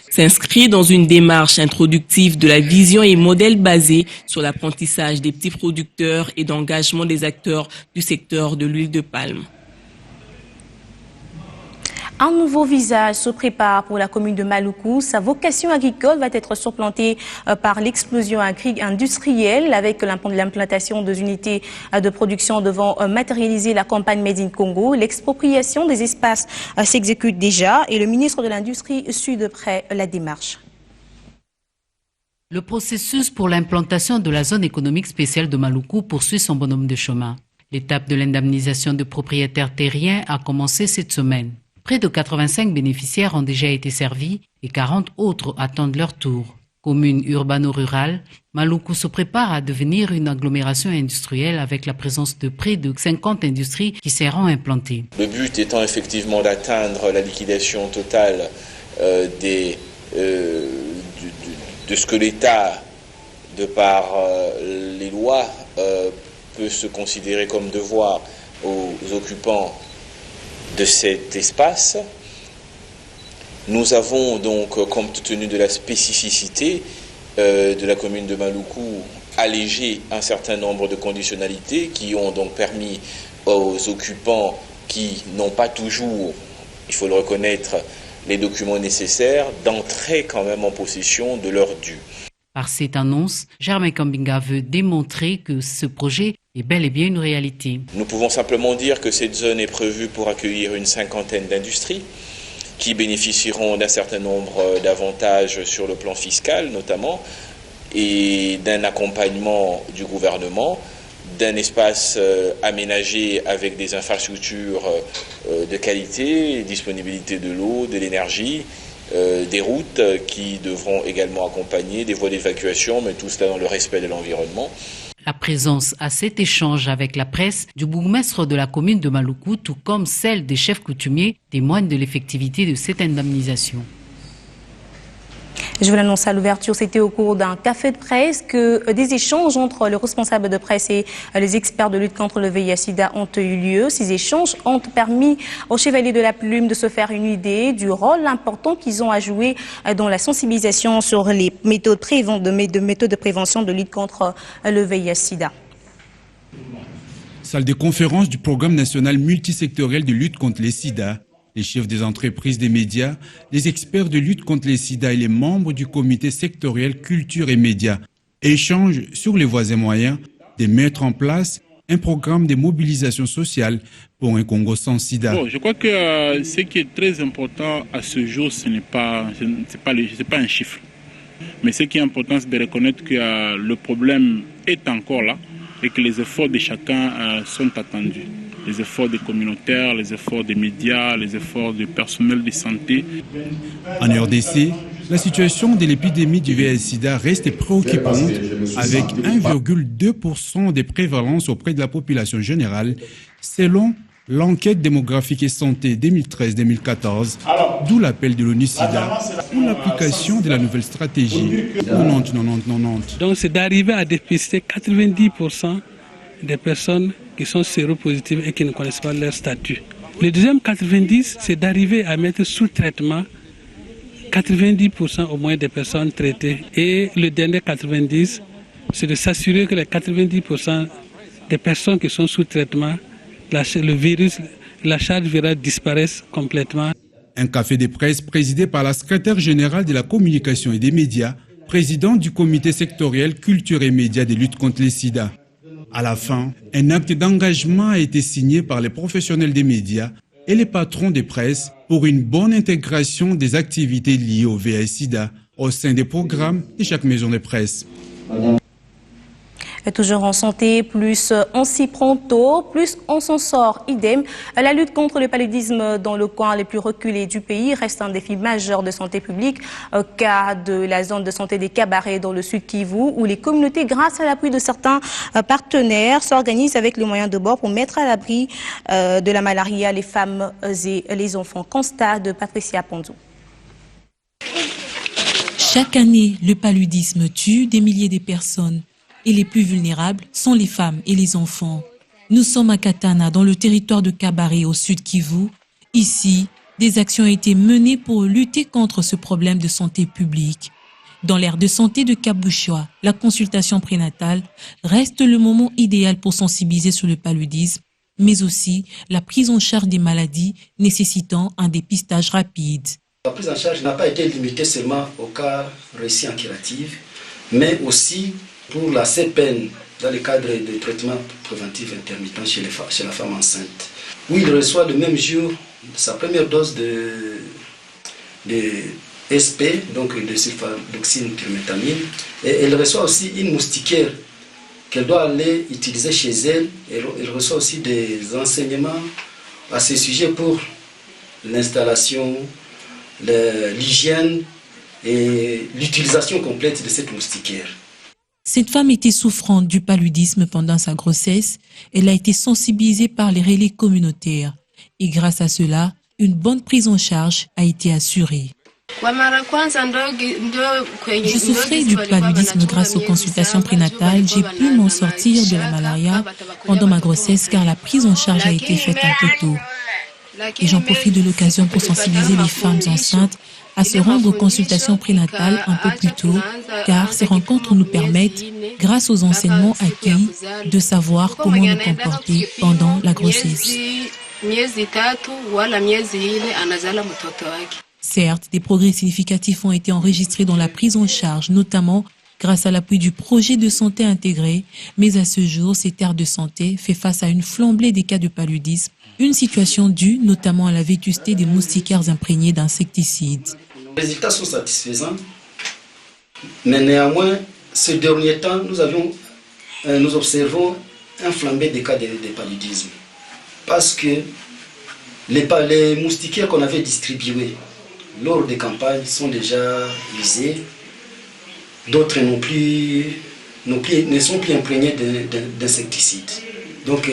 s'inscrit dans une démarche introductive de la vision et modèle basé sur l'apprentissage des petits producteurs et d'engagement des acteurs du secteur de l'huile de palme. Un nouveau visage se prépare pour la commune de Maluku. Sa vocation agricole va être surplantée par l'explosion industrielle avec l'implantation des unités de production devant matérialiser la campagne Made in Congo. L'expropriation des espaces s'exécute déjà et le ministre de l'Industrie suit de près la démarche. Le processus pour l'implantation de la zone économique spéciale de Maluku poursuit son bonhomme de chemin. L'étape de l'indemnisation de propriétaires terriens a commencé cette semaine. Près de 85 bénéficiaires ont déjà été servis et 40 autres attendent leur tour. Commune urbano-rurale, Maluku se prépare à devenir une agglomération industrielle avec la présence de près de 50 industries qui seront implantées. Le but étant effectivement d'atteindre la liquidation totale de ce que l'État, de par les lois, peut se considérer comme devoir aux occupants de cet espace. Nous avons donc, compte tenu de la spécificité de la commune de Maluku, allégé un certain nombre de conditionnalités qui ont donc permis aux occupants qui n'ont pas toujours, il faut le reconnaître, les documents nécessaires, d'entrer quand même en possession de leur dû. Par cette annonce, Germain Kambinga veut démontrer que ce projet est bel et bien une réalité. Nous pouvons simplement dire que cette zone est prévue pour accueillir une cinquantaine d'industries qui bénéficieront d'un certain nombre d'avantages sur le plan fiscal notamment et d'un accompagnement du gouvernement, d'un espace aménagé avec des infrastructures de qualité, disponibilité de l'eau, de l'énergie, des routes qui devront également accompagner, des voies d'évacuation, mais tout cela dans le respect de l'environnement. La présence à cet échange avec la presse du bourgmestre de la commune de Maluku, tout comme celle des chefs coutumiers, témoigne de l'effectivité de cette indemnisation. Je vous l'annonce à l'ouverture, c'était au cours d'un café de presse que des échanges entre les responsables de presse et les experts de lutte contre le VIH/SIDA ont eu lieu. Ces échanges ont permis aux Chevaliers de la Plume de se faire une idée du rôle important qu'ils ont à jouer dans la sensibilisation sur les méthodes de prévention de lutte contre le VIH/SIDA. Salle de conférence du programme national multisectoriel de lutte contre les SIDA. Les chefs des entreprises des médias, les experts de lutte contre les sida et les membres du comité sectoriel culture et médias échangent sur les voies et moyens de mettre en place un programme de mobilisation sociale pour un Congo sans sida. Bon, je crois que ce qui est très important à ce jour, ce n'est pas un chiffre. Mais ce qui est important, c'est de reconnaître que le problème est encore là et que les efforts de chacun sont attendus. Les efforts des communautaires, les efforts des médias, les efforts du personnel de santé. En RDC, la situation de l'épidémie du VIH/SIDA reste préoccupante avec 1,2% de prévalence auprès de la population générale, selon l'enquête démographique et santé 2013-2014, d'où l'appel de l'ONU-SIDA pour l'application de la nouvelle stratégie 90-90-90. Donc c'est d'arriver à dépister 90% des personnes qui sont séropositives et qui ne connaissent pas leur statut. Le deuxième 90, c'est d'arriver à mettre sous traitement 90% au moins des personnes traitées. Et le dernier 90, c'est de s'assurer que les 90% des personnes qui sont sous traitement, le virus, la charge virale disparaisse complètement. Un café de presse présidé par la secrétaire générale de la communication et des médias, président du comité sectoriel culture et médias de lutte contre les sida. À la fin, un acte d'engagement a été signé par les professionnels des médias et les patrons de presse pour une bonne intégration des activités liées au VIH/SIDA au sein des programmes de chaque maison de presse. Toujours en santé, plus on s'y prend tôt, plus on s'en sort. Idem, la lutte contre le paludisme dans le coin les plus reculés du pays reste un défi majeur de santé publique. Cas de la zone de santé des Cabarets dans le sud Kivu, où les communautés, grâce à l'appui de certains partenaires, s'organisent avec les moyens de bord pour mettre à l'abri de la malaria les femmes et les enfants. Constat de Patricia Ponzo. Chaque année, le paludisme tue des milliers de personnes. Et les plus vulnérables sont les femmes et les enfants. Nous sommes à Katana, dans le territoire de Cabaret, au sud Kivu. Ici, des actions ont été menées pour lutter contre ce problème de santé publique. Dans l'aire de santé de Cap-Bouchois, la consultation prénatale reste le moment idéal pour sensibiliser sur le paludisme, mais aussi la prise en charge des maladies nécessitant un dépistage rapide. La prise en charge n'a pas été limitée seulement aux cas réussis en curative, mais aussi pour la CPN dans le cadre de traitement préventif intermittent chez la femme enceinte, où il reçoit le même jour sa première dose de SP, donc de sulfadoxine pyrimétamine, et elle reçoit aussi une moustiquaire qu'elle doit aller utiliser chez elle. Elle reçoit aussi des enseignements à ce sujet pour l'installation, l'hygiène et l'utilisation complète de cette moustiquaire. Cette femme était souffrante du paludisme pendant sa grossesse. Elle a été sensibilisée par les relais communautaires. Et grâce à cela, une bonne prise en charge a été assurée. Je souffrais du paludisme grâce aux consultations prénatales. J'ai pu m'en sortir de la malaria pendant ma grossesse car la prise en charge a été faite un peu tôt. Et j'en profite de l'occasion pour sensibiliser les femmes enceintes à se rendre aux consultations prénatales un peu plus tôt, car ces rencontres nous permettent, grâce aux enseignements acquis, de savoir comment nous comporter pendant la grossesse. Certes, des progrès significatifs ont été enregistrés dans la prise en charge, notamment grâce à l'appui du projet de santé intégré, mais à ce jour, cette aire de santé fait face à une flambée des cas de paludisme, une situation due notamment à la vétusté des moustiquaires imprégnés d'insecticides. Les résultats sont satisfaisants, mais néanmoins, ces derniers temps, nous observons un flambé des cas de paludisme, parce que les moustiquaires qu'on avait distribués lors des campagnes sont déjà usés, d'autres ne sont plus imprégnés d'insecticides. Donc,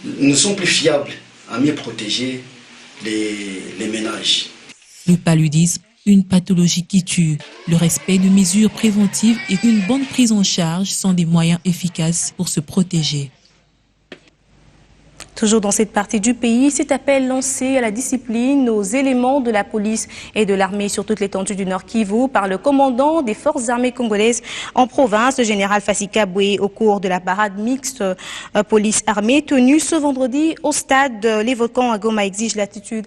ne sont plus fiables à mieux protéger les ménages. Le paludisme, une pathologie qui tue. Le respect de mesures préventives et une bonne prise en charge sont des moyens efficaces pour se protéger. Toujours dans cette partie du pays, cet appel lancé à la discipline aux éléments de la police et de l'armée sur toute l'étendue du Nord Kivu par le commandant des forces armées congolaises en province, le général Fassika Boué, au cours de la parade mixte police-armée tenue ce vendredi au stade. Les volcans à Goma exigent l'attitude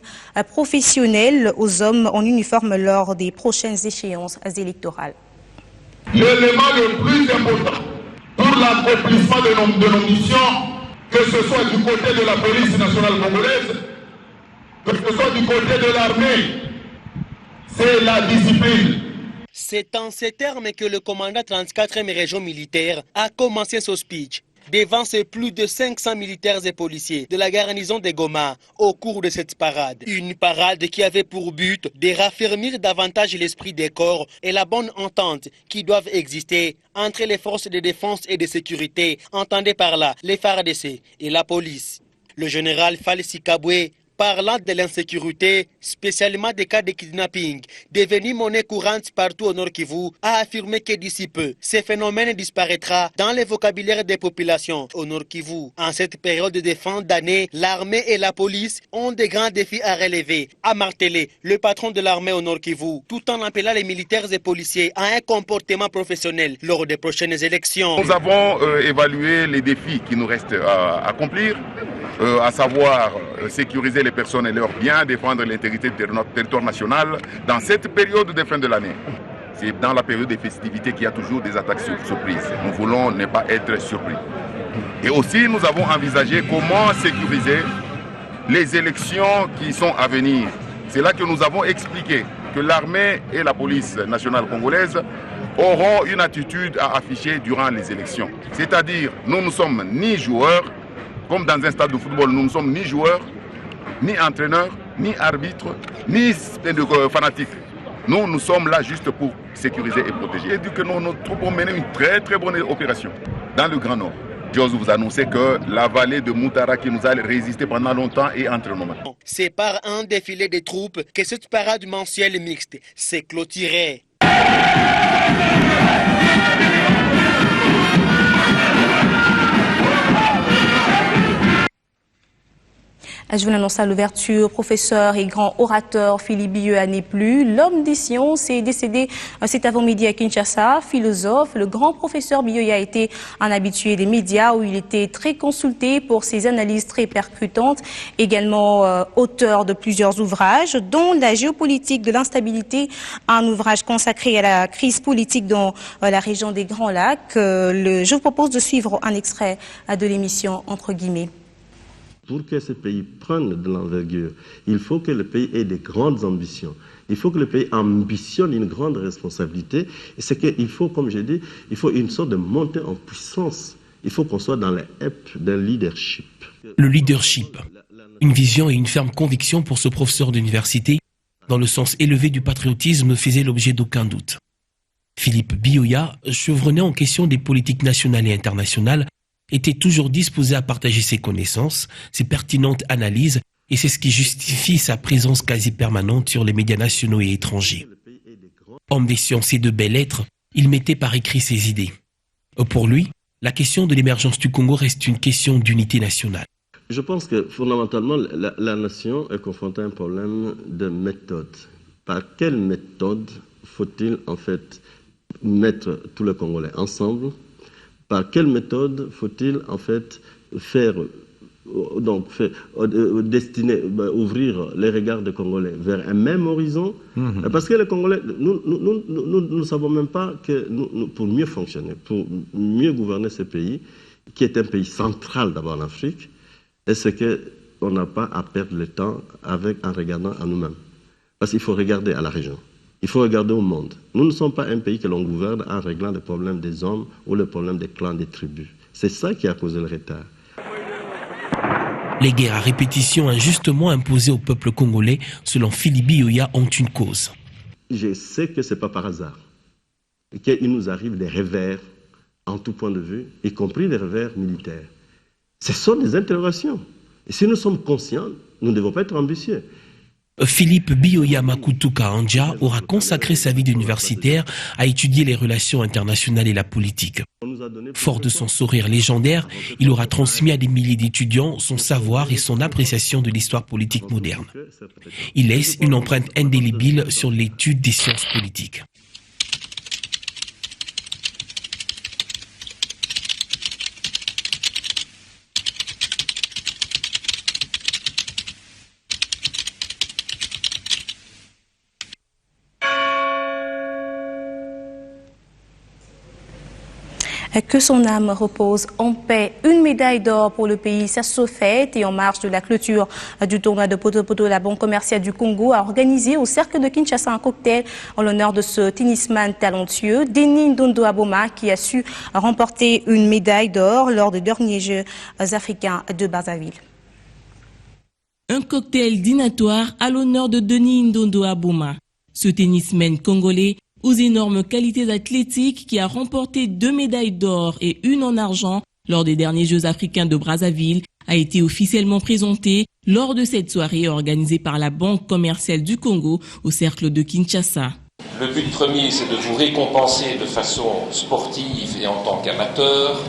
professionnelle aux hommes en uniforme lors des prochaines échéances électorales. L'élément le plus important pour l'accomplissement de nos missions, que ce soit du côté de la police nationale congolaise, que ce soit du côté de l'armée, c'est la discipline. C'est en ces termes que le commandant 34e région militaire a commencé son speech devant ces plus de 500 militaires et policiers de la garnison de Goma au cours de cette parade. Une parade qui avait pour but de raffermir davantage l'esprit des corps et la bonne entente qui doivent exister entre les forces de défense et de sécurité, entendez par là les FARDC et la police. Le général Fassika Boué, parlant de l'insécurité, spécialement des cas de kidnapping, devenus monnaie courante partout au Nord Kivu, a affirmé que d'ici peu, ce phénomène disparaîtra dans le vocabulaire des populations au Nord Kivu. En cette période de fin d'année, l'armée et la police ont des grands défis à relever, a martelé le patron de l'armée au Nord Kivu, tout en appelant les militaires et policiers à un comportement professionnel lors des prochaines élections. Nous avons évalué les défis qui nous restent à accomplir, à savoir sécuriser les personnes et leurs biens, défendre l'intégrité de notre territoire national dans cette période de fin de l'année. C'est dans la période des festivités qu'il y a toujours des attaques surprises. Nous voulons ne pas être surpris. Et aussi, nous avons envisagé comment sécuriser les élections qui sont à venir. C'est là que nous avons expliqué que l'armée et la police nationale congolaise auront une attitude à afficher durant les élections. C'est-à-dire, nous ne sommes ni joueurs, comme dans un stade de football, nous ne sommes ni joueurs, ni entraîneurs, ni arbitres, ni fanatiques. Nous sommes là juste pour sécuriser et protéger. Et du que nos troupes ont mené une très très bonne opération dans le Grand Nord. J'ose vous annoncer que la vallée de Moutara qui nous a résisté pendant longtemps est entre nos mains. C'est par un défilé de troupes que cette parade mensuelle mixte s'est clôturée. Je vous l'annonce à l'ouverture, professeur et grand orateur Philippe Bioya n'est plus. L'homme des sciences est décédé cet avant-midi à Kinshasa. Philosophe, le grand professeur Bioya était un habitué des médias où il était très consulté pour ses analyses très percutantes. Également auteur de plusieurs ouvrages, dont La géopolitique de l'instabilité, un ouvrage consacré à la crise politique dans la région des Grands Lacs. Je vous propose de suivre un extrait de l'émission Entre guillemets. Pour que ce pays prenne de l'envergure, il faut que le pays ait des grandes ambitions. Il faut que le pays ambitionne une grande responsabilité. Et c'est qu'il faut, comme j'ai dit, il faut une sorte de montée en puissance. Il faut qu'on soit dans les épes d'un leadership. Le leadership, une vision et une ferme conviction pour ce professeur d'université, dans le sens élevé du patriotisme, ne faisait l'objet d'aucun doute. Philippe Bioya, chevronné en question des politiques nationales et internationales, était toujours disposé à partager ses connaissances, ses pertinentes analyses, et c'est ce qui justifie sa présence quasi permanente sur les médias nationaux et étrangers. Homme des sciences et de belles lettres, il mettait par écrit ses idées. Pour lui, la question de l'émergence du Congo reste une question d'unité nationale. Je pense que fondamentalement, la nation est confrontée à un problème de méthode. Par quelle méthode faut-il en fait mettre tous les Congolais ensemble? Par quelle méthode faut-il en fait ouvrir les regards des Congolais vers un même horizon? Parce que les Congolais, nous ne savons même pas que pour mieux fonctionner, pour mieux gouverner ce pays, qui est un pays central d'abord en Afrique, est-ce qu'on n'a pas à perdre le temps en regardant à nous-mêmes? Parce qu'il faut regarder à la région. Il faut regarder au monde. Nous ne sommes pas un pays que l'on gouverne en réglant les problèmes des hommes ou les problèmes des clans, des tribus. C'est ça qui a causé le retard. Les guerres à répétition injustement imposées au peuple congolais, selon Philippe Bioya, ont une cause. Je sais que ce n'est pas par hasard. Qu'il nous arrive des revers en tout point de vue, y compris des revers militaires. Ce sont des interrogations. Et si nous sommes conscients, nous ne devons pas être ambitieux. Philippe Bioya Makutuka Anja aura consacré sa vie d'universitaire à étudier les relations internationales et la politique. Fort de son sourire légendaire, il aura transmis à des milliers d'étudiants son savoir et son appréciation de l'histoire politique moderne. Il laisse une empreinte indélébile sur l'étude des sciences politiques. Que son âme repose en paix. Une médaille d'or pour le pays, ça se fête. Et en marge de la clôture du tournoi de Poto-Poto, la Banque commerciale du Congo a organisé au cercle de Kinshasa un cocktail en l'honneur de ce tennisman talentueux, Denis Ndondo Aboma, qui a su remporter une médaille d'or lors des derniers Jeux africains de Brazzaville. Un cocktail dînatoire à l'honneur de Denis Ndondo Aboma. Ce tennisman congolais aux énormes qualités athlétiques qui a remporté 2 médailles d'or et 1 en argent lors des derniers Jeux africains de Brazzaville a été officiellement présenté lors de cette soirée organisée par la Banque commerciale du Congo au cercle de Kinshasa. Le but premier, c'est de vous récompenser de façon sportive et en tant qu'amateur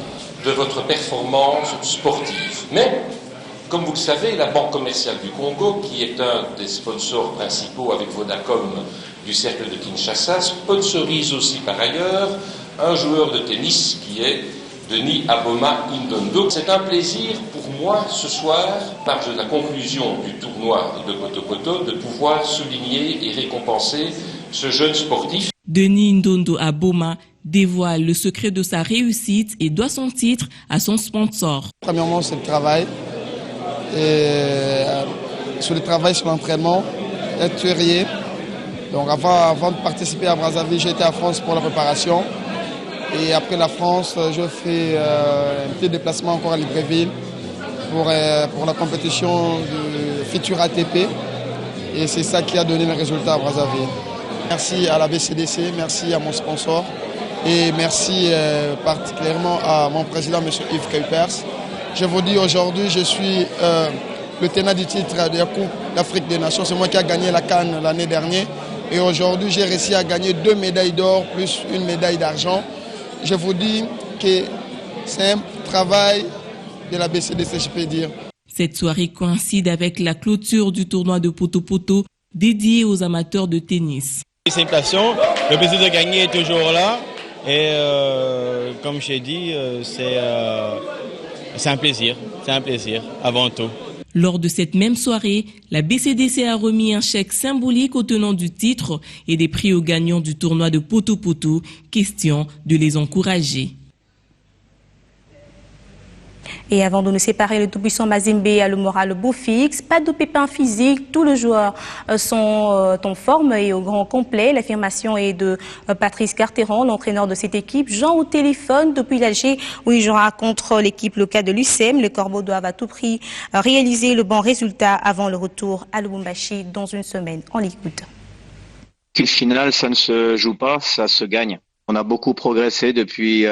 de votre performance sportive. Mais, comme vous le savez, la Banque commerciale du Congo, qui est un des sponsors principaux avec Vodacom du cercle de Kinshasa, sponsorise aussi par ailleurs un joueur de tennis qui est Denis Aboma Ndondo. C'est un plaisir pour moi ce soir, par la conclusion du tournoi de Poto-Poto, de pouvoir souligner et récompenser ce jeune sportif. Denis Ndondo Aboma dévoile le secret de sa réussite et doit son titre à son sponsor. Premièrement, c'est le travail. Et sur le travail, sur l'entraînement, être tuerier. Donc avant de participer à Brazzaville, j'étais à France pour la préparation. Et après la France, je fais un petit déplacement encore à Libreville pour la compétition du futur ATP. Et c'est ça qui a donné le résultat à Brazzaville. Merci à la BCDC, merci à mon sponsor et merci particulièrement à mon président, M. Yves Kuipers. Je vous dis aujourd'hui, je suis le tenant du titre de la Coupe d'Afrique des Nations. C'est moi qui ai gagné la CAN l'année dernière. Et aujourd'hui, j'ai réussi à gagner 2 médailles d'or plus 1 médaille d'argent. Je vous dis que c'est un travail de la BCDC, je peux dire. Cette soirée coïncide avec la clôture du tournoi de poto-poto dédié aux amateurs de tennis. C'est une passion, le plaisir de gagner est toujours là et comme j'ai dit, c'est un plaisir avant tout. Lors de cette même soirée, la BCDC a remis un chèque symbolique aux tenants du titre et des prix aux gagnants du tournoi de poto-poto, question de les encourager. Et avant de nous séparer, le tout-puissant Mazembe a le moral beau fixe, pas de pépins physiques, tous les joueurs sont en forme et au grand complet. L'affirmation est de Patrice Carteron, l'entraîneur de cette équipe. Jean au téléphone depuis l'Alger où il jouera contre l'équipe locale de l'UCM. Les Corbeaux doivent à tout prix réaliser le bon résultat avant le retour à Lubumbashi dans une semaine. On l'écoute. Qu'une finale, ça ne se joue pas, ça se gagne. On a beaucoup progressé depuis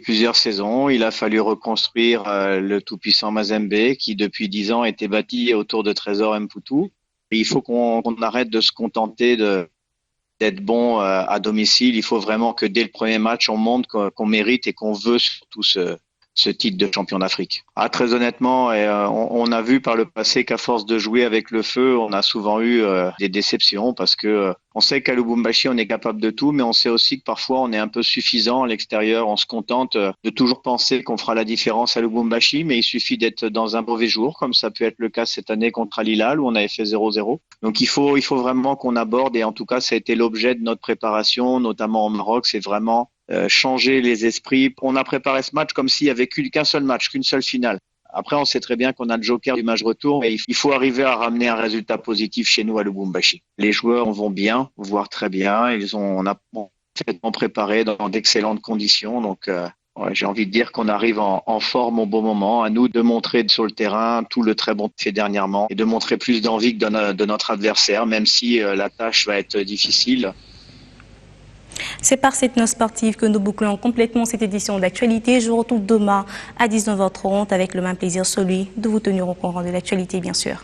plusieurs saisons. Il a fallu reconstruire le tout-puissant Mazembe qui, depuis 10 ans, était bâti autour de Trésor Mputu. Et il faut qu'on arrête de se contenter d'être bon à domicile. Il faut vraiment que dès le premier match, on montre qu'on mérite et qu'on veut surtout ce titre de champion d'Afrique. Très honnêtement, on a vu par le passé qu'à force de jouer avec le feu, on a souvent eu des déceptions parce que on sait qu'à Lubumbashi, on est capable de tout, mais on sait aussi que parfois, on est un peu suffisant à l'extérieur. On se contente de toujours penser qu'on fera la différence à Lubumbashi, mais il suffit d'être dans un mauvais jour, comme ça peut être le cas cette année contre Al Hilal, où on avait fait 0-0. Donc, il faut vraiment qu'on aborde, et en tout cas, ça a été l'objet de notre préparation, notamment au Maroc, c'est vraiment changer les esprits. On a préparé ce match comme s'il n'y avait qu'un seul match, qu'une seule finale. Après, on sait très bien qu'on a le joker du match retour et il faut arriver à ramener un résultat positif chez nous à Lubumbashi. Les joueurs vont bien, voire très bien. On a parfaitement préparé dans d'excellentes conditions. Donc, j'ai envie de dire qu'on arrive en forme au bon moment. À nous de montrer sur le terrain tout le très bon fait dernièrement et de montrer plus d'envie que de notre adversaire, même si la tâche va être difficile. C'est par cette note sportive que nous bouclons complètement cette édition d'actualité. Je vous retrouve demain à 19h30 avec le même plaisir, celui de vous tenir au courant de l'actualité, bien sûr.